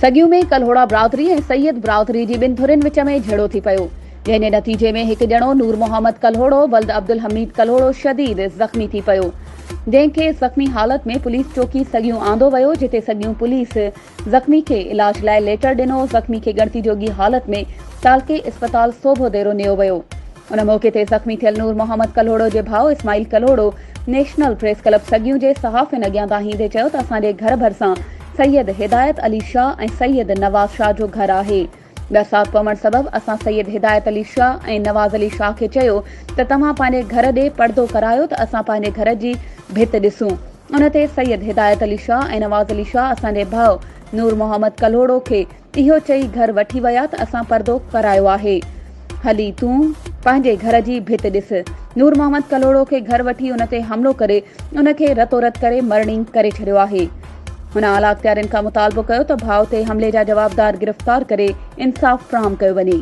सगियूं में कल्होड़ा बिरादरी ऐं सैयद बिरादरी जी ॿिनि धुरियुनि विच में झेड़ो थी पियो, जंहिं नतीजे में हिकु ॼणो नूर मोहम्मद कल्होड़ो वल्द अब्दुल हमीद कल्होड़ो शदीद ज़ख़्मी थी पियो, जंहिंखे ज़ख़्मी हालत में पुलिस चौकी सगियूं आंदो वियो, जिते सगियूं पुलिस ज़ख़्मी खे इलाज लाइ लेटर ॾिनो। ज़ख़्मी खे ॻणती जोगी हालत में तालके इस्पताल सोभो देरो नियो वियो। उन मौके ते ज़ख़्मी थियल नूर मोहम्मद कल्होड़ो जे भाउ इस्माइल कल्होड़ो नेशनल प्रेस क्लब सगियूं जे सहाफ़ियुनि अॻियां ताहींदे चयो त असांजे घर भरिसां सैयद हिदायत अली शाह ऐं सैयद नवाज़ शाह जो घर आहे। बरसात पवण सबबि असां सैयद हिदायत अली शाह ऐं नवाज़ अली शाह खे चयो त तव्हां पंहिंजे घर ॾे पर्दो करायो त असां पंहिंजे घर जी भित ॾिसूं। उन ते सैयद हिदायत अली शाह ऐं नवाज़ अली शाह असांजे भाउ नूर मोहम्मद कल्होड़ो खे इहो चई घर वठी विया त असां पर्दो करायो आहे, हली तूं पंहिंजे घर जी भित ॾिस। नूर मोहम्मद कल्होड़ो खे घर वठी उन ते हमिलो करे उन खे रतोरत करे मरणी करे छॾियो आहे। हुन आला अख़्तियारनि खां मुतालबो कयो त भाउ ते हमले जा जवाबदार गिरफ़्तार करे इंसाफ़ फ़राहम कयो वञे।